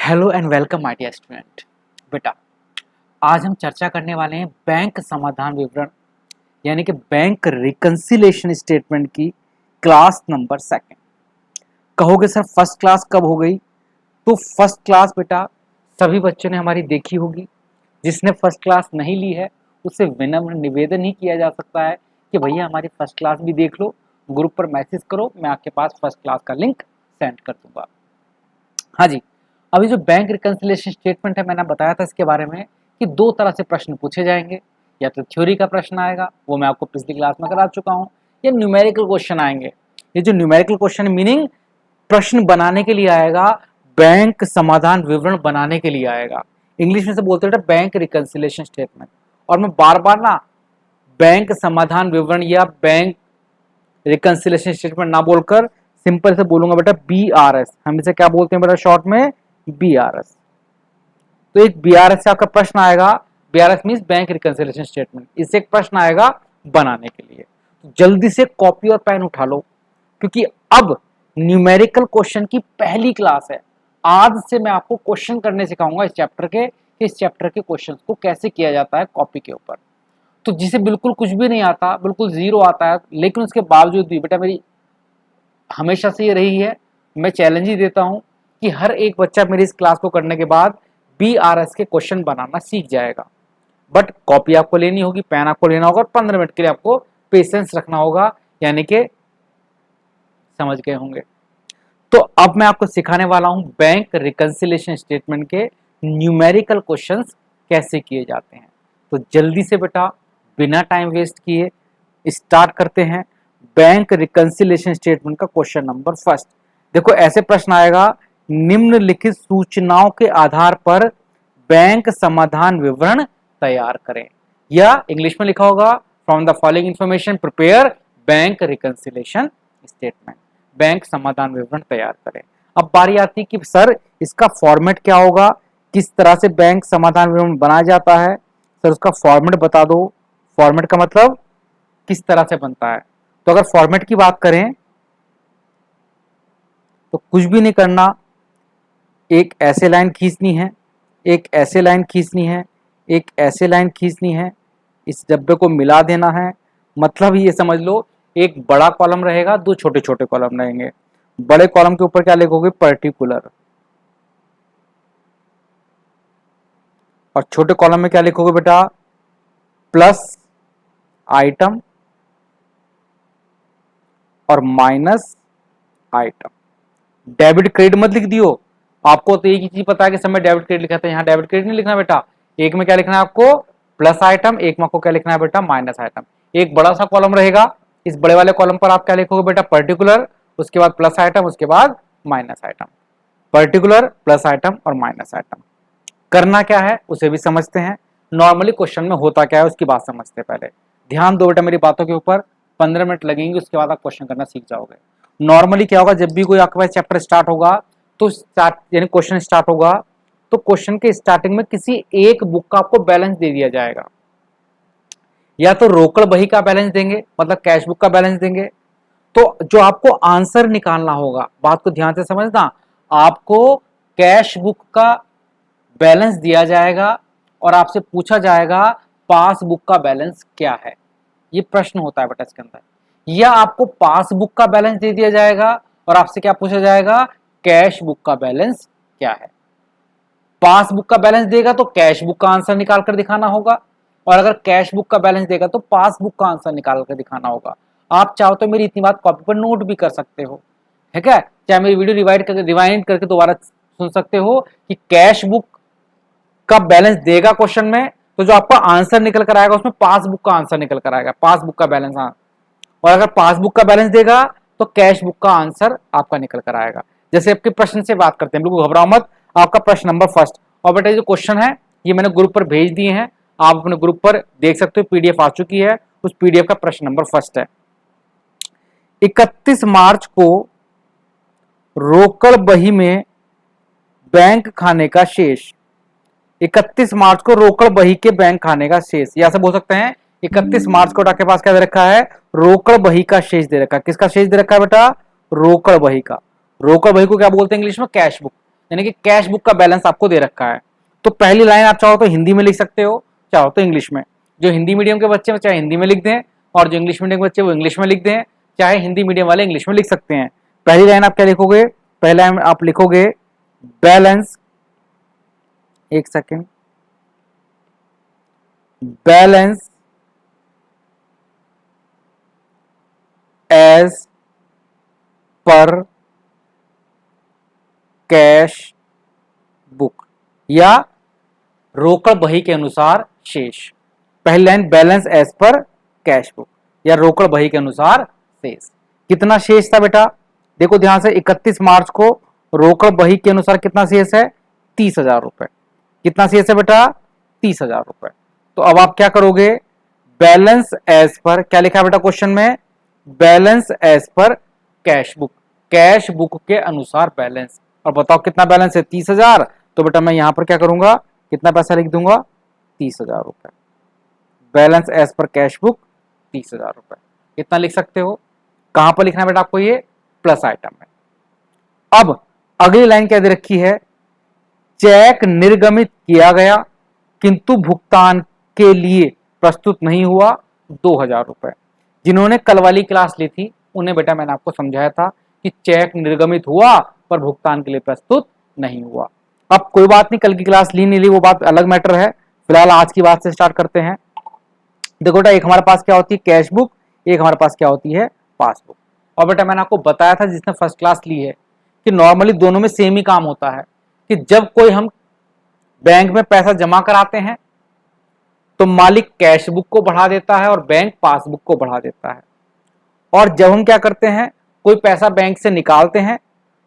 Hello and welcome my dear student. बेटा, आज हम चर्चा करने वाले हैं बैंक समाधान विवरण यानी कि बैंक रिकंसिलेशन स्टेटमेंट की क्लास नंबर सेकंड। कहोगे सर फर्स्ट क्लास कब हो गई? तो फर्स्ट क्लास बेटा सभी बच्चों ने हमारी देखी होगी। जिसने फर्स्ट क्लास नहीं ली है उससे विनम्र निवेदन ही किया जा सकता है कि भैया हमारी फर्स्ट क्लास भी देख लो, ग्रुप पर मैसेज करो, मैं आपके पास फर्स्ट क्लास का लिंक सेंड कर दूंगा। हाँ जी, अभी जो बैंक रिकंसिलिएशन स्टेटमेंट है मैंने बताया था इसके बारे में कि दो तरह से प्रश्न पूछे जाएंगे। या तो थ्योरी का प्रश्न आएगा, वो मैं आपको पिछली क्लास में करा चुका हूँ, या न्यूमेरिकल क्वेश्चन आएंगे। ये जो न्यूमेरिकल क्वेश्चन मीनिंग प्रश्न बनाने के लिए आएगा, बैंक समाधान विवरण बनाने के लिए आएगा। इंग्लिश में से बोलते हैं बैंक रिकंसिलिएशन स्टेटमेंट। और मैं बार बार ना बैंक समाधान विवरण या बैंक रिकंसिलिएशन स्टेटमेंट ना बोलकर सिंपल से बोलूंगा बेटा BRS। हम इसे क्या बोलते हैं बेटा शॉर्ट में? BRS। तो एक BRS से आपका प्रश्न आएगा, BRS means bank reconciliation statement. इससे एक प्रश्न आएगा बनाने के लिए। तो जल्दी से कॉपी और पेन उठा लो क्योंकि अब न्यूमेरिकल क्वेश्चन की पहली क्लास है। आज से मैं आपको क्वेश्चन करने सिखाऊंगा इस चैप्टर के, कि इस चैप्टर के क्वेश्चंस को कैसे किया जाता है कॉपी के ऊपर। तो जिसे बिल्कुल कुछ भी नहीं आता, बिल्कुल जीरो आता है, लेकिन उसके बावजूद भी बेटा मेरी हमेशा से ये रही है, मैं चैलेंज ही देता हूं कि हर एक बच्चा मेरी इस क्लास को करने के बाद BRS के क्वेश्चन बनाना सीख जाएगा। बट कॉपी आपको लेनी होगी, पेन आपको लेना होगा और 15 मिनट के लिए आपको पेशेंस रखना होगा, यानी कि समझ गए होंगे। तो अब मैं आपको सिखाने वाला हूं बैंक रिकंसिलिएशन स्टेटमेंट के न्यूमेरिकल क्वेश्चंस कैसे किए जाते हैं। तो जल्दी से बेटा बिना टाइम वेस्ट किए स्टार्ट करते हैं बैंक रिकंसिलिएशन स्टेटमेंट का क्वेश्चन नंबर फर्स्ट। देखो ऐसे प्रश्न आएगा, निम्नलिखित सूचनाओं के आधार पर बैंक समाधान विवरण तैयार करें, या इंग्लिश में लिखा होगा from the following information prepare bank reconciliation statement. Bank समाधान विवरण तैयार करें। अब बारी आती है कि सर इसका फॉर्मेट क्या होगा, किस तरह से बैंक समाधान विवरण बनाया जाता है, सर उसका फॉर्मेट बता दो। फॉर्मेट का मतलब किस तरह से बनता है। तो अगर फॉर्मेट की बात करें तो कुछ भी नहीं करना, एक ऐसे लाइन खींचनी है, एक ऐसे लाइन खींचनी है, एक ऐसे लाइन खींचनी है, इस डब्बे को मिला देना है। मतलब ये समझ लो एक बड़ा कॉलम रहेगा, दो छोटे छोटे कॉलम रहेंगे। बड़े कॉलम के ऊपर क्या लिखोगे? पर्टिकुलर। और छोटे कॉलम में क्या लिखोगे बेटा? प्लस आइटम और माइनस आइटम। डेबिट क्रेडिट मत लिख दियो। आपको तो एक ही चीज पता है कि समय डेबिट क्रेडिट लिखा था, यहाँ डेबिट क्रेडिट नहीं लिखना बेटा। एक में क्या लिखना है आपको? प्लस आइटम, एक में आपको क्या लिखना है बेटा? Minus item. एक बड़ा सा कॉलम रहेगा, इस बड़े वाले कॉलम पर आप क्या लिखोगे बेटा? पर्टिकुलर, उसके बाद प्लस आइटम, उसके बाद minus item. Particular, plus item और माइनस आइटम। करना क्या है उसे भी समझते हैं। नॉर्मली क्वेश्चन में होता क्या है उसकी बात समझते हैं पहले। ध्यान दो बेटा मेरी बातों के ऊपर, 15 मिनट लगेंगे, उसके बाद आप क्वेश्चन करना सीख जाओगे। नॉर्मली क्या होगा, जब भी कोई आपके पास चैप्टर स्टार्ट होगा तो स्टार्ट यानी क्वेश्चन स्टार्ट होगा तो क्वेश्चन के स्टार्टिंग में किसी एक बुक का आपको बैलेंस दे दिया जाएगा। या तो रोकड़ बही का बैलेंस देंगे, मतलब कैश बुक का बैलेंस देंगे। तो जो आपको आंसर निकालना होगा, बात को ध्यान से समझना, आपको कैश बुक का बैलेंस दिया जाएगा और आपसे पूछा जाएगा पासबुक का बैलेंस क्या है। ये प्रश्न होता है बेटा इसके अंदर। या आपको पासबुक का बैलेंस दे दिया जाएगा और आपसे क्या पूछा जाएगा? कैश बुक का बैलेंस क्या है। पासबुक का बैलेंस देगा तो कैश बुक का आंसर निकाल कर दिखाना होगा, और अगर कैश बुक का बैलेंस देगा तो पासबुक का आंसर निकाल कर दिखाना होगा। आप चाहो तो मेरी इतनी बात कॉपी पर नोट भी कर सकते हो, है क्या? चाहे मेरी वीडियो रिवाइंड करके दोबारा सुन सकते हो कि कैश बुक का बैलेंस देगा क्वेश्चन में, तो जो आपका आंसर निकल कर आएगा उसमें पासबुक का आंसर निकल कर आएगा, पासबुक का बैलेंस। और अगर पासबुक का बैलेंस देगा तो कैश बुक का आंसर आपका निकल कर आएगा। जैसे आपके प्रश्न से बात करते हैं, बिल्कुल घबराओ मत। आपका प्रश्न नंबर फर्स्ट, और बेटा जो क्वेश्चन है ये मैंने ग्रुप पर भेज दिए हैं, आप अपने ग्रुप पर देख सकते हो, PDF आ चुकी है। उस PDF का प्रश्न नंबर फर्स्ट है, 31 मार्च को रोकड़ बही में बैंक खाने का शेष। 31 मार्च को रोकड़ बही के बैंक खाने का शेष, या ऐसा बोल सकते हैं 31 मार्च को आपके पास क्या दे रखा है? रोकड़ बही का शेष दे रखा है। किसका शेष दे रखा है बेटा? रोकड़ बही का। रोकड़ बही को क्या बोलते हैं इंग्लिश में? Cash book. यानी कि कैश बुक का बैलेंस आपको दे रखा है। तो पहली लाइन आप चाहो तो हिंदी में लिख सकते हो, चाहो तो इंग्लिश में। जो हिंदी मीडियम के बच्चे चाहे हिंदी में लिख दें, और जो इंग्लिश मीडियम के बच्चे वो इंग्लिश में लिख दें, चाहे हिंदी मीडियम वाले इंग्लिश में लिख सकते हैं। पहली लाइन आप क्या लिखोगे, पहली लाइन आप लिखोगे बैलेंस, एक second, balance as per cash book या रोकड़ बही के अनुसार शेष। पहली line balance as per cash book या रोकड़ बही के अनुसार शेष। कितना शेष था बेटा, देखो ध्यान से, 31 मार्च को रोकड़ बही के अनुसार कितना शेष है, 30,000 रुपए। कितना शेष है बेटा, 30,000 रुपए। तो अब आप क्या करोगे, बैलेंस एज पर, क्या लिखा है बेटा क्वेश्चन में, balance as per cash book, cash book के अनुसार बैलेंस। और बताओ कितना बैलेंस है, 30,000। तो बेटा मैं यहां पर क्या करूंगा, कितना पैसा लिख दूंगा, 30,000 रुपए। Balance as per cash book 30,000 रुपए, कितना लिख सकते हो। कहां पर लिखना है बेटा आपको, ये प्लस आइटम में। अब अगली लाइन क्या दे रखी है, चेक निर्गमित किया गया किंतु भुगतान के लिए प्रस्तुत नहीं हुआ 2,000 रुपए। जिन्होंने कल वाली क्लास ली थी उन्हें बेटा मैंने आपको समझाया था कि चेक निर्गमित हुआ पर भुगतान के लिए प्रस्तुत नहीं हुआ। अब कोई बात नहीं, कल की क्लास ली नहीं ली वो बात अलग मैटर है, फिलहाल आज की बात से स्टार्ट करते हैं। देखो बेटा, एक हमारे पास क्या होती है कैश बुक, एक हमारे पास क्या होती है पासबुक। और बेटा मैंने आपको बताया था जिसने फर्स्ट क्लास ली है कि नॉर्मली दोनों में सेम ही काम होता है कि जब कोई हम बैंक में पैसा जमा कराते हैं तो मालिक कैश बुक को बढ़ा देता है और बैंक पासबुक को बढ़ा देता है। और जब हम क्या करते हैं, कोई पैसा बैंक से निकालते हैं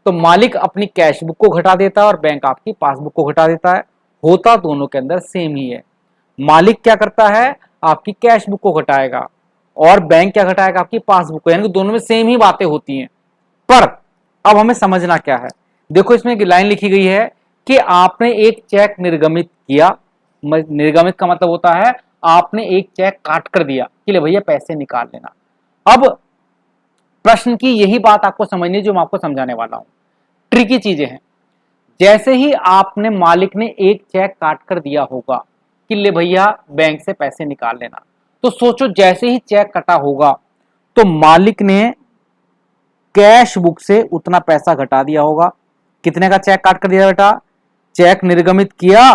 तो मालिक अपनी कैश बुक को घटा देता है और बैंक आपकी पासबुक को घटा देता है। होता दोनों के अंदर सेम ही है। मालिक क्या करता है, आपकी कैश बुक को घटाएगा और बैंक क्या घटाएगा, आपकी पासबुक को। यानी कि दोनों में सेम ही बातें होती हैं। पर अब हमें समझना क्या है, देखो इसमें एक लाइन लिखी गई है कि आपने एक चेक निर्गमित किया। निर्गमित का मतलब होता है आपने एक चेक काट कर दिया कि ले भैया पैसे निकाल लेना। अब प्रश्न की यही बात आपको समझनी है जो मैं आपको समझाने वाला हूं। ट्रिकी चीजें हैं। जैसे ही आपने, मालिक ने एक चेक काट कर दिया होगा कि ले भैया बैंक से पैसे निकाल लेना, तो सोचो जैसे ही चेक कटा होगा तो मालिक ने कैश बुक से उतना पैसा घटा दिया होगा। कितने का चेक काट कर दिया बेटा, चेक निर्गमित किया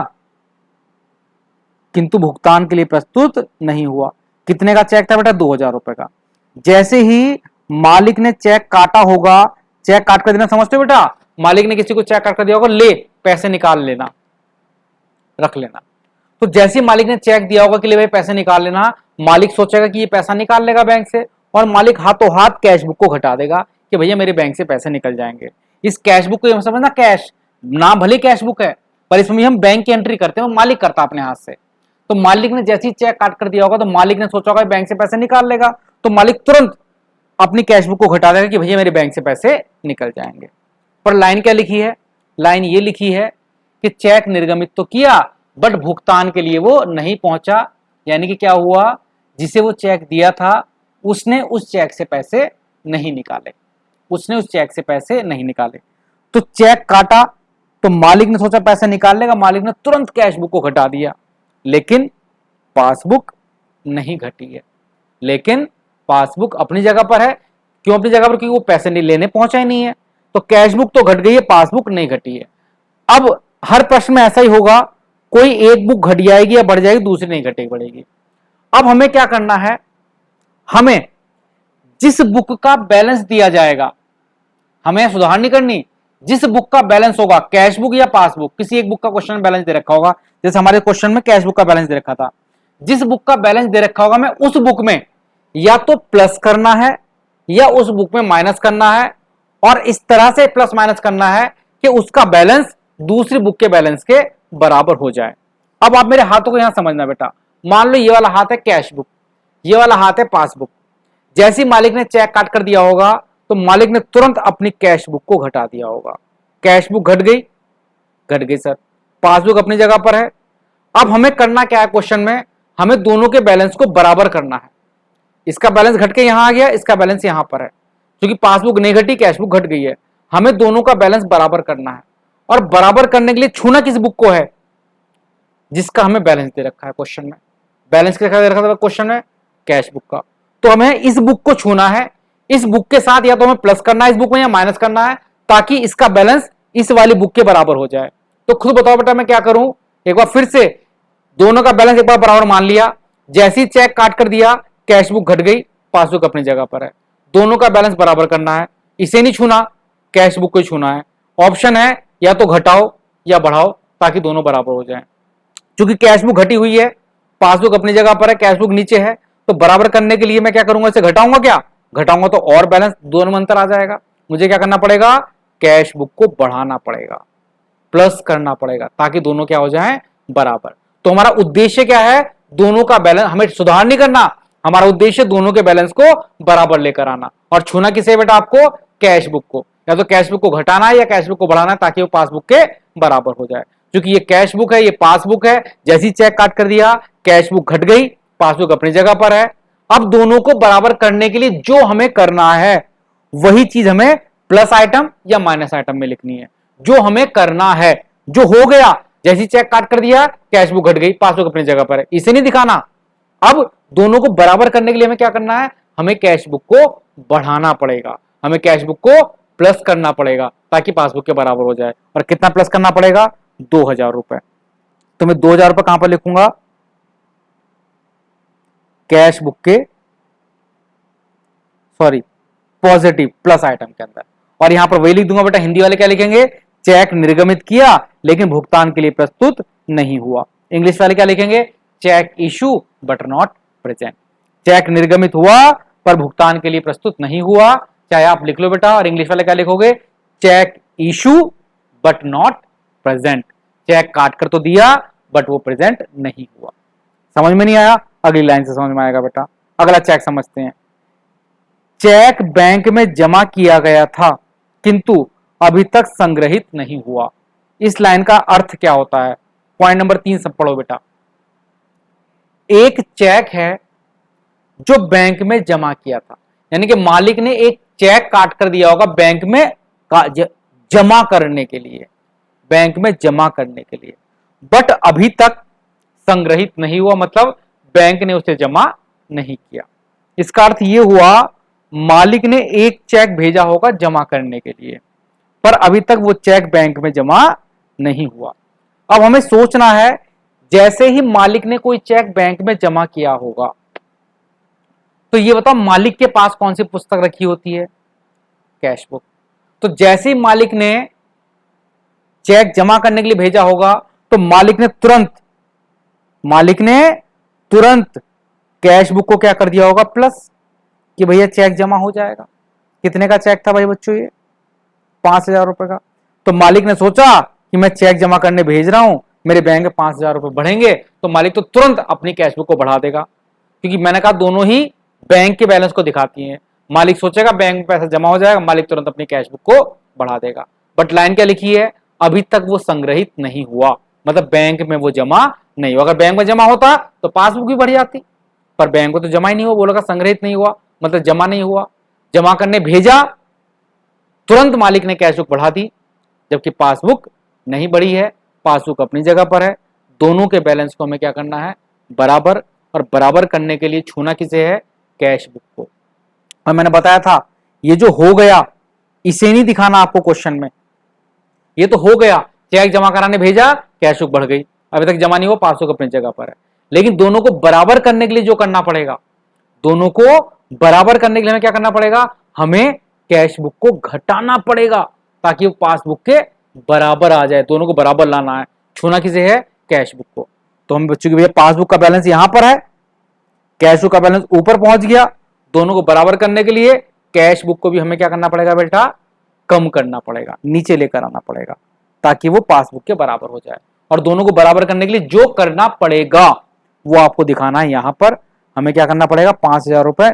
किंतु भुगतान के लिए प्रस्तुत नहीं हुआ। कितने का चेक था बेटा, 2,000 रुपए का। जैसे ही मालिक ने चेक काटा होगा, चेक काट कर देना समझते हो बेटा, मालिक ने किसी को चेक काट कर दिया होगा, ले पैसे निकाल लेना, रख लेना। तो जैसे ही मालिक ने चेक दिया होगा कि ले भाई पैसे निकाल लेना, मालिक सोचेगा कि ये पैसा निकाल लेगा बैंक से और मालिक हाथों हाथ कैश बुक को घटा देगा कि भैया मेरे बैंक से पैसे निकल जाएंगे। इस कैश बुक को समझना, कैश नाम भले कैश बुक है पर इसमें हम बैंक की एंट्री करते हैं, मालिक करता अपने हाथ से। तो मालिक ने जैसे ही चेक काट कर दिया होगा तो मालिक ने सोचा होगा बैंक से पैसे निकाल लेगा, तो मालिक तुरंत अपनी कैश बुक को घटा देगा कि भैया मेरे बैंक से पैसे निकल जाएंगे। पर लाइन क्या लिखी है, लाइन ये लिखी है कि चेक निर्गमित तो किया बट भुगतान के लिए वो नहीं पहुंचा। यानी कि क्या हुआ, जिसे वो चेक दिया था उसने उस चेक से पैसे नहीं निकाले, उसने उस चेक से पैसे नहीं निकाले। तो चेक काटा तो मालिक ने सोचा पैसे निकाल लेगा, मालिक ने तुरंत कैश बुक को घटा दिया, लेकिन पासबुक नहीं घटी है। लेकिन पासबुक अपनी जगह पर है। क्यों अपनी जगह पर, क्योंकि वो पैसे नहीं लेने पहुंचा ही नहीं है। तो कैश बुक तो घट गई है, पासबुक नहीं घटी है। अब हर प्रश्न में ऐसा ही होगा, कोई एक बुक घट जाएगी या बढ़ जाएगी, दूसरी नहीं घटेगी बढ़ेगी। अब हमें क्या करना है, हमें जिस बुक का बैलेंस दिया जाएगा, हमें सुधार नहीं करनी, जिस बुक का बैलेंस होगा, कैश बुक या पासबुक, किसी एक बुक का क्वेश्चन में बैलेंस दे रखा होगा। जैसे हमारे क्वेश्चन में कैश बुक का बैलेंस दे रखा था, जिस बुक का बैलेंस दे रखा होगा, मैं उस बुक में या तो प्लस करना है या उस बुक में माइनस करना है, और इस तरह से प्लस माइनस करना है कि उसका बैलेंस दूसरी बुक के बैलेंस के बराबर हो जाए। अब आप मेरे हाथों को यहां समझना बेटा, मान लो ये वाला हाथ है कैश बुक, ये वाला हाथ है पासबुक। जैसे मालिक ने चेक काट कर दिया होगा तो मालिक ने तुरंत अपनी कैश बुक को घटा दिया होगा। कैश बुक घट गई, घट गई सर, पासबुक अपनी जगह पर है। अब हमें करना क्या है, क्वेश्चन में हमें दोनों के बैलेंस को बराबर करना है। इसका बैलेंस घट के यहां आ गया, इसका बैलेंस यहां पर है, क्योंकि पासबुक नहीं घटी, कैश बुक घट गई है। हमें दोनों का बैलेंस बराबर करना है। और बराबर करने के लिए छूना किस बुक को है, जिसका हमें बैलेंस दे रखा है क्वेश्चन में। बैलेंस किसका दे रखा था क्वेश्चन में, कैश बुक का। तो हमें इस बुक को छूना है, इस बुक के साथ या तो हमें प्लस करना है इस बुक में या माइनस करना है, ताकि इसका बैलेंस इस वाली बुक के बराबर हो जाए। तो खुद बताओ बेटा मैं क्या करूं, एक बार फिर से दोनों का बैलेंस एक बार बराबर मान लिया, जैसे ही चेक काट कर दिया कैश बुक घट गई, पासबुक अपनी जगह पर है। दोनों का बैलेंस बराबर करना है, इसे नहीं छूना, कैश बुक को ही छूना है। ऑप्शन है या तो घटाओ या बढ़ाओ ताकि दोनों बराबर हो जाए। क्योंकि कैश बुक घटी हुई है, पासबुक अपनी जगह पर है, कैश बुक नीचे है, तो बराबर करने के लिए मैं क्या करूंगा, इसे घटाऊंगा, क्या घटाऊंगा तो और बैलेंस दोनों में अंतर आ जाएगा। मुझे क्या करना पड़ेगा, कैश बुक को बढ़ाना पड़ेगा, प्लस करना पड़ेगा ताकि दोनों क्या हो जाएं, बराबर। तो हमारा उद्देश्य क्या है, दोनों का बैलेंस, हमें सुधार नहीं करना, हमारा उद्देश्य दोनों के बैलेंस को बराबर लेकर आना। और छूना किसे बेटा आपको, कैश बुक को। या तो कैश बुक को घटाना है या कैश बुक को बढ़ाना है ताकि वो पासबुक के बराबर हो जाए। क्योंकि ये कैश बुक है, ये पासबुक है, जैसी चेक काट कर दिया कैश बुक घट गई, पासबुक अपनी जगह पर है। अब दोनों को बराबर करने के लिए जो हमें करना है वही चीज हमें प्लस आइटम या माइनस आइटम में लिखनी है। जो हमें करना है, जो हो गया, जैसी चेक काट कर दिया कैश बुक घट गई, पासबुक अपनी जगह पर है, इसे नहीं दिखाना। अब दोनों को बराबर करने के लिए हमें क्या करना है, हमें कैश बुक को बढ़ाना पड़ेगा, हमें कैश बुक को प्लस करना पड़ेगा ताकि पासबुक के बराबर हो जाए। और कितना प्लस करना पड़ेगा, 2000 रुपए। तो मैं 2000 रुपए कहां पर लिखूंगा, कैश बुक के, सॉरी पॉजिटिव प्लस आइटम के अंदर। और यहां पर वही लिख दूंगा बेटा, हिंदी वाले क्या लिखेंगे, चेक निर्गमित किया लेकिन भुगतान के लिए प्रस्तुत नहीं हुआ। इंग्लिश वाले क्या लिखेंगे, cheque issue but not present. Cheque निर्गमित हुआ पर भुगतान के लिए प्रस्तुत नहीं हुआ, चाहे आप लिख लो बेटा। और इंग्लिश वाले क्या लिखोगे, cheque issue but not present. Cheque काट कर तो दिया बट वो प्रेजेंट नहीं हुआ। समझ में नहीं आया, अगली लाइन से समझ में आएगा बेटा। अगला चेक समझते हैं। चेक बैंक में जमा किया गया था किंतु अभी तक संग्रहित नहीं हुआ। इस लाइन का अर्थ क्या होता है, पॉइंट नंबर 3 सब पढ़ो बेटा। एक चेक है जो बैंक में जमा किया था, यानी कि मालिक ने एक चेक काट कर दिया होगा बैंक में जमा करने के लिए, बैंक में जमा करने के लिए, बट अभी तक संग्रहित नहीं हुआ, मतलब बैंक ने उसे जमा नहीं किया। इसका अर्थ यह हुआ, मालिक ने एक चेक भेजा होगा जमा करने के लिए, पर अभी तक वो चेक बैंक में जमा नहीं हुआ। अब हमें सोचना है, जैसे ही मालिक ने कोई चेक बैंक में जमा किया होगा, तो ये बताओ मालिक के पास कौन सी पुस्तक रखी होती है, कैश बुक। तो जैसे ही मालिक ने चेक जमा करने के लिए भेजा होगा तो मालिक ने तुरंत कैश बुक को क्या कर दिया होगा, प्लस, कि भैया चेक जमा हो जाएगा। कितने का चेक था भाई बच्चों, ये 5000 रुपए का। तो मालिक ने सोचा कि मैं चेक जमा करने भेज रहा हूं, मेरे बैंक में 5000 रुपए बढ़ेंगे, तो मालिक तो तुरंत अपनी कैश बुक को बढ़ा देगा, क्योंकि मैंने कहा दोनों ही बैंक के बैलेंस को दिखाती हैं। मालिक सोचेगा बैंक में पैसा जमा हो जाएगा, मालिक तुरंत अपनी कैश बुक को बढ़ा देगा। बट लाइन क्या लिखी है, अभी तक वो संग्रहित नहीं हुआ, मतलब बैंक में वो जमा नहीं हुआ। अगर बैंक में जमा होता तो पासबुक भी बढ़ जाती, पर बैंक को तो जमा ही नहीं हुआ, बोला संग्रहित नहीं हुआ मतलब जमा नहीं हुआ। जमा करने भेजा, तुरंत मालिक ने कैश बुक बढ़ा दी, जबकि पासबुक नहीं बढ़ी है, पासबुक अपनी जगह पर है। दोनों के बैलेंस को हमें क्या करना है, बराबर। और बराबर करने के लिए छूना किसे है, कैश बुक को। और मैंने बताया था ये जो हो गया इसे नहीं दिखाना आपको क्वेश्चन में, ये तो हो गया, चेक जमा कराने भेजा, कैश बुक बढ़ गई, अभी तक जमा नहीं हुआ, पासबुक अपनी जगह पर है। लेकिन दोनों को बराबर करने के लिए जो करना पड़ेगा, दोनों को बराबर करने के लिए हमें क्या करना पड़ेगा, हमें कैश बुक को घटाना पड़ेगा ताकि वो पासबुक के बराबर आ जाए। दोनों को बराबर लाना है, छूना किसे है, कैश बुक को। तो हम बच्चों की भैया पासबुक का बैलेंस यहां पर है, कैश बुक का बैलेंस ऊपर पहुंच गया। दोनों को बराबर करने के लिए कैश बुक को भी हमें क्या करना पड़ेगा बेटा, कम करना पड़ेगा, नीचे लेकर आना पड़ेगा ताकि वो पासबुक के बराबर हो जाए। और दोनों को बराबर करने के लिए जो करना पड़ेगा वो आपको दिखाना है। यहां पर हमें क्या करना पड़ेगा, 5000 रुपए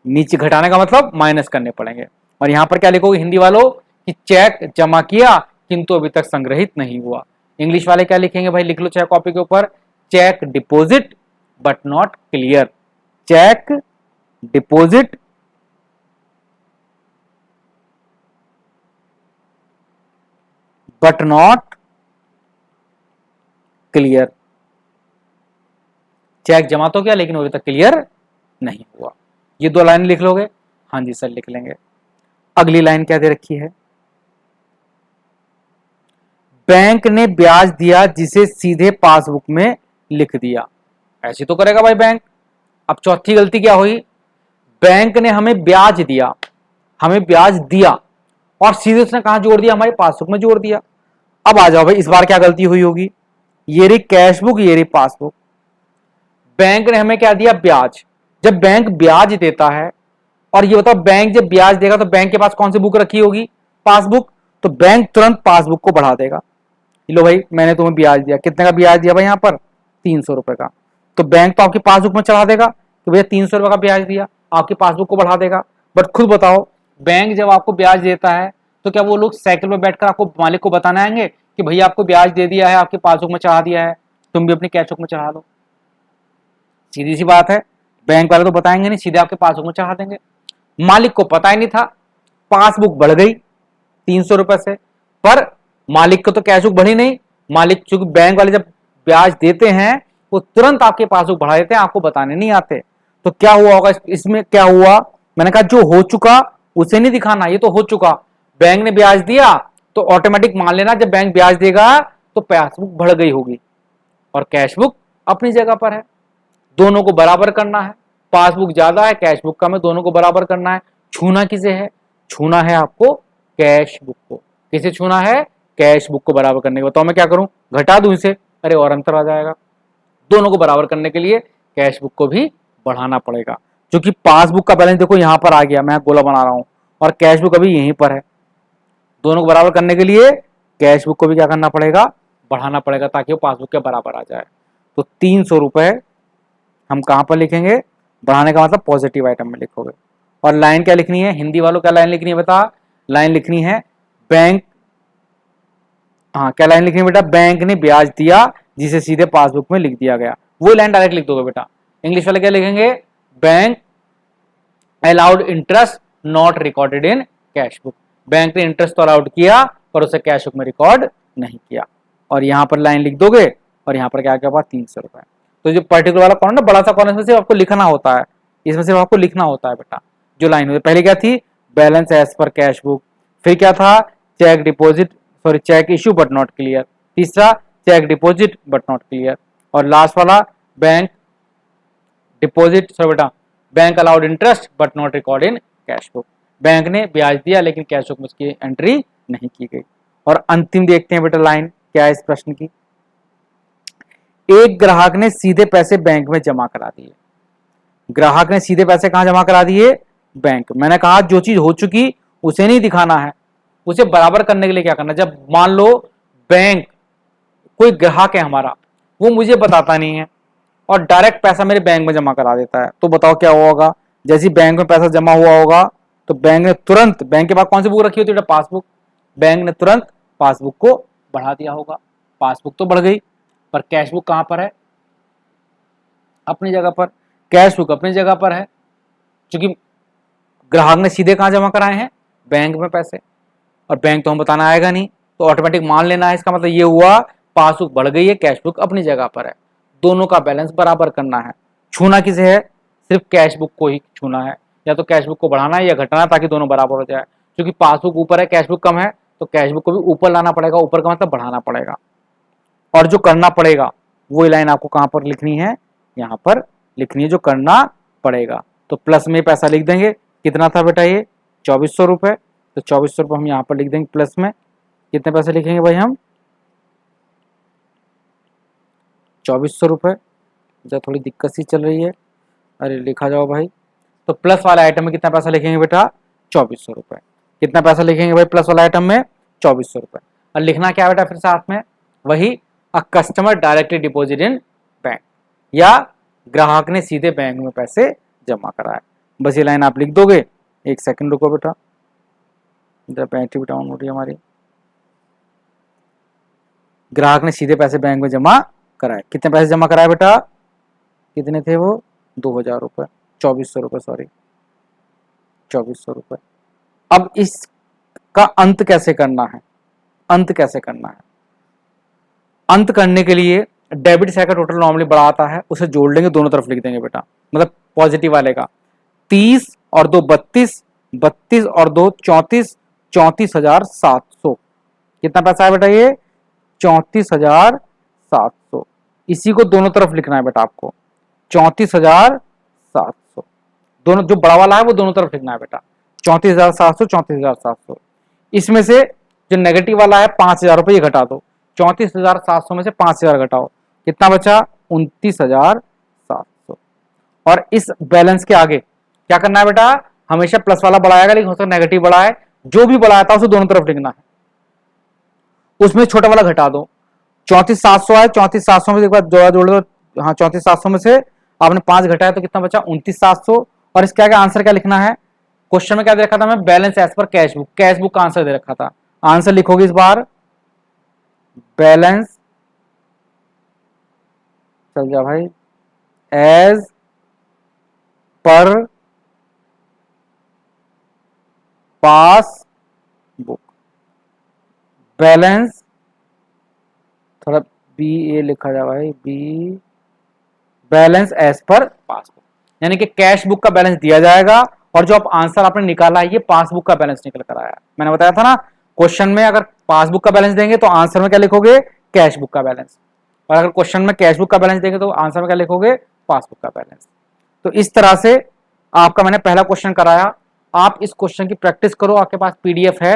नीचे घटाने का मतलब माइनस करने पड़ेंगे। और यहां पर क्या लिखोगे हिंदी वालों, कि चेक जमा किया किंतु अभी तक संग्रहित नहीं हुआ। इंग्लिश वाले क्या लिखेंगे भाई, लिख लो चाहे कॉपी के ऊपर, cheque deposit but not clear. Cheque deposit but not clear. Cheque जमा तो किया लेकिन अभी तक क्लियर नहीं हुआ। ये दो लाइन लिख लोगे? हाँ जी सर लिख लेंगे। अगली लाइन क्या दे रखी है? बैंक ने ब्याज दिया जिसे सीधे पासबुक में लिख दिया। ऐसे तो करेगा भाई बैंक। अब चौथी गलती क्या हुई? बैंक ने हमें ब्याज दिया, हमें ब्याज दिया और सीधे उसने कहां जोड़ दिया? हमारे पासबुक में जोड़ दिया। अब आ जाओ भाई, इस बार क्या गलती हुई होगी? ये रही कैश बुक, ये रही पासबुक। बैंक ने हमें क्या दिया? ब्याज। जब बैंक ब्याज देता है, और ये बताओ बैंक जब ब्याज देगा तो बैंक के पास कौन सी बुक रखी होगी? पासबुक। तो बैंक तुरंत पासबुक को बढ़ा देगा। लो भाई मैंने तुम्हें ब्याज दिया, कितने का ब्याज दिया भाई? यहाँ पर 300 रुपए का। तो बैंक तो आपकी पासबुक में चढ़ा देगा कि भैया 300 रुपए का ब्याज दिया, आपकी पासबुक को बढ़ा देगा। बट खुद बताओ, बैंक जब आपको ब्याज देता है तो क्या वो लोग साइकिल में बैठकर आपको मालिक को बताने आएंगे कि भैया आपको ब्याज दे दिया है, आपकी पासबुक में चढ़ा दिया है, तुम भी अपनी कैश बुक में चढ़ा लो? सीधी सी बात है, बैंक वाले तो बताएंगे नहीं, सीधे आपके पासबुक में चढ़ा देंगे। मालिक को पता ही नहीं था, पासबुक बढ़ गई 300 रुपए से, पर मालिक को तो कैश बुक बढ़ी नहीं। मालिक, चूंकि बैंक वाले जब ब्याज देते हैं वो तुरंत आपके पासबुक बढ़ा देते हैं, आपको बताने नहीं आते। तो क्या हुआ होगा इसमें? क्या हुआ? मैंने कहा जो हो चुका उसे नहीं दिखाना, ये तो हो चुका। बैंक ने ब्याज दिया तो ऑटोमेटिक मान लेना जब बैंक ब्याज देगा तो पासबुक बढ़ गई होगी और कैश बुक अपनी जगह पर है। दोनों को बराबर करना है, पासबुक ज्यादा है कैश बुक कम है, दोनों को बराबर करना है। छूना किसे है? छूना है आपको कैश बुक को। किसे छूना है? कैश बुक को बराबर करने के। बताओ मैं क्या करूं? घटा दूं इसे? अरे और अंतर आ जाएगा। दोनों को बराबर करने के लिए कैश बुक को भी बढ़ाना पड़ेगा, क्योंकि पासबुक का बैलेंस देखो यहां पर आ गया, मैं गोला बना रहा हूं, और कैश बुक अभी यहीं पर है। दोनों को बराबर करने के लिए कैश बुक को भी क्या करना पड़ेगा? बढ़ाना पड़ेगा, ताकि वो पासबुक के बराबर आ जाए। तो 300 रुपए हम कहां पर लिखेंगे? बढ़ाने का मतलब पॉजिटिव आइटम में लिखोगे। और लाइन क्या लिखनी है? हिंदी वालों क्या लाइन लिखनी है बता? लाइन लिखनी है बैंक, हाँ क्या लाइन लिखनी है बेटा? बैंक ने ब्याज दिया जिसे सीधे पासबुक में लिख दिया गया। वो लाइन डायरेक्ट लिख दोगे बेटा। इंग्लिश वाले क्या लिखेंगे? Bank allowed interest not recorded in cash book. Bank ने इंटरेस्ट तो अलाउड किया पर उसे कैश बुक में रिकॉर्ड नहीं किया। और यहां पर लाइन लिख दोगे और यहां पर क्या क्या हुआ? 300 रुपए। तो जो पर्टिकुलर वाला कॉर्नर, बड़ा सा कॉर्नर, इसमें सिर्फ आपको लिखना होता है, इसमें सिर्फ आपको लिखना होता है बेटा। जो लाइन हुई पहले क्या थी? Balance as per cash book. फिर क्या था? Cheque deposit, sorry cheque issue but not clear. तीसरा cheque deposit but not clear. और लास्ट वाला बैंक डिपॉजिट, सॉरी बेटा, bank allowed interest but not record in cash book. Bank ने ब्याज दिया लेकिन कैश बुक में उसकी एंट्री नहीं की गई। और अंतिम देखते हैं बेटा लाइन क्या है इस प्रश्न की। एक ग्राहक ने सीधे पैसे बैंक में जमा करा दिए। ग्राहक ने सीधे पैसे कहां जमा करा दिए? बैंक। मैंने कहा जो चीज हो चुकी उसे नहीं दिखाना है, उसे बराबर करने के लिए क्या करना? जब मान लो बैंक, कोई ग्राहक है हमारा, वो मुझे बताता नहीं है और डायरेक्ट पैसा मेरे बैंक में जमा करा देता है, तो बताओ क्या होगा? जैसे बैंक में पैसा जमा हुआ होगा तो बैंक ने तुरंत, बैंक के पास कौन सी बुक रखी होती है? पासबुक। बैंक ने तुरंत पासबुक को बढ़ा दिया होगा। पासबुक तो बढ़ गई पर कैश बुक कहां पर है? अपनी जगह पर। कैश बुक अपनी जगह पर है, क्योंकि ग्राहक ने सीधे कहां जमा कराए हैं? बैंक में पैसे, और बैंक तो हम बताना आएगा नहीं, तो ऑटोमेटिक मान लेना है। इसका मतलब ये हुआ पासबुक बढ़ गई है, कैश बुक अपनी जगह पर है। दोनों का बैलेंस बराबर करना है। छूना किसे है? सिर्फ कैश बुक को ही छूना है, या तो कैश बुक को बढ़ाना है या घटाना, ताकि दोनों बराबर हो जाए। क्योंकि पासबुक ऊपर है, कैश बुक कम है, तो कैश बुक को भी ऊपर लाना पड़ेगा। ऊपर का मतलब बढ़ाना पड़ेगा। और जो करना पड़ेगा वो लाइन आपको कहां पर लिखनी है? यहां पर लिखनी है, जो करना पड़ेगा। तो प्लस में पैसा लिख देंगे। कितना था बेटा ये? 2400 रुपए। तो 2400 रुपए हम यहां पर लिख देंगे प्लस में। कितने पैसे लिखेंगे भाई हम? 2400 रुपए। जरा थोड़ी दिक्कत सी चल रही है, अरे लिखा जाओ भाई। तो प्लस वाले आइटम में कितना पैसा लिखेंगे बेटा? 2400 रुपए। कितना पैसा लिखेंगे भाई प्लस वाला आइटम में? 2400 रुपए। और लिखना क्या बेटा फिर साथ में? वही, a customer directly deposit in bank, या ग्राहक ने सीधे बैंक में पैसे जमा कराए। बस ये लाइन आप लिख दोगे। एक सेकंड रुको बेटा, इधर बैटरी डाउन हो रही है हमारी। ग्राहक ने सीधे पैसे बैंक में जमा कराए। कितने पैसे जमा कराए बेटा? कितने थे वो? 2000 रुपए, 2400 रुपए, सॉरी 2400 रुपए। अब इसका अंत कैसे करना है? अंत कैसे करना है। अंत करने के लिए डेबिट साइड का टोटल नॉर्मली बड़ा आता है, उसे जोड़ लेंगे, दोनों तरफ लिख देंगे बेटा, मतलब पॉजिटिव वाले का 30 और 2 32, 32 और 2 34, 34,700। कितना पैसा है बेटा ये? 34,700। इसी को दोनों तरफ लिखना है बेटा आपको, 34,700। दोनों जो बड़ा वाला है वो दोनों तरफ लिखना है बेटा, 34,700, 34,700। इसमें से जो नेगेटिव वाला है 5,000 रुपये ये घटा दो, 34,700 में से 5,000 घटाओ, कितना बचा? 29,700। और इस बैलेंस के आगे क्या करना है बेटा? हमेशा प्लस वाला बड़ा आएगा, लेकिन हो सकता है नेगेटिव बड़ा है, जो भी बड़ा आता है उसे दोनों तरफ लिखना है, उसमें छोटा वाला घटा दो। 34,700 है, 34,700 में एक बार जोड़ दो, हाँ 34,700 में से आपने 5 घटाया तो कितना बचा? 29,700। और इसके आगे आंसर क्या लिखना है? क्वेश्चन में क्या दे रखा था? मैं balance as per cash book, cash book का आंसर दे रखा था। आंसर लिखोगे इस बार बैलेंस, चल गया भाई, as per pass book. Balance थोड़ा बी ए लिखा जाए भाई, B balance as per passbook, यानी कि कैश बुक का बैलेंस दिया जाएगा और जो आप आंसर आपने निकाला है ये पासबुक का बैलेंस निकल कर आया। मैंने बताया था ना, क्वेश्चन में अगर पासबुक का बैलेंस देंगे तो आंसर में क्या लिखोगे? कैश बुक का बैलेंस। और अगर क्वेश्चन में कैश बुक का बैलेंस देंगे तो आंसर में क्या लिखोगे? पासबुक का बैलेंस। तो इस तरह से आपका मैंने पहला क्वेश्चन कराया। आप इस क्वेश्चन की प्रैक्टिस करो, आपके पास पीडीएफ है,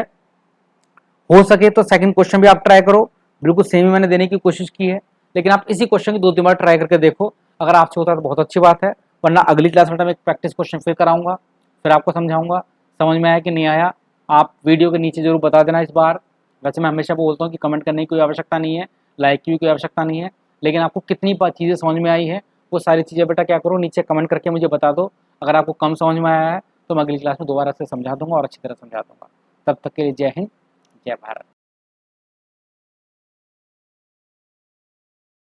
हो सके तो सेकंड क्वेश्चन भी आप ट्राई करो, बिल्कुल सेम ही मैंने देने की कोशिश की है, लेकिन आप इसी क्वेश्चन की 2-3 बार ट्राई करके देखो। अगर आपसे होता है तो बहुत अच्छी बात है, वरना अगली क्लास में मैं एक प्रैक्टिस क्वेश्चन फिर कराऊंगा, फिर आपको समझाऊंगा। समझ में आया कि नहीं आया आप वीडियो के नीचे जरूर बता देना इस बार। वैसे मैं हमेशा बोलता हूँ कि कमेंट करने की कोई आवश्यकता नहीं है, लाइक की भी कोई आवश्यकता नहीं है, लेकिन आपको कितनी चीज़ें समझ में आई है वो सारी चीज़ें बेटा क्या करो, नीचे कमेंट करके मुझे बता दो। अगर आपको कम समझ में आया है तो मैं अगली क्लास में दोबारा से समझा दूंगा और अच्छी तरह समझा दूंगा। तब तक के लिए जय हिंद, जय भारत।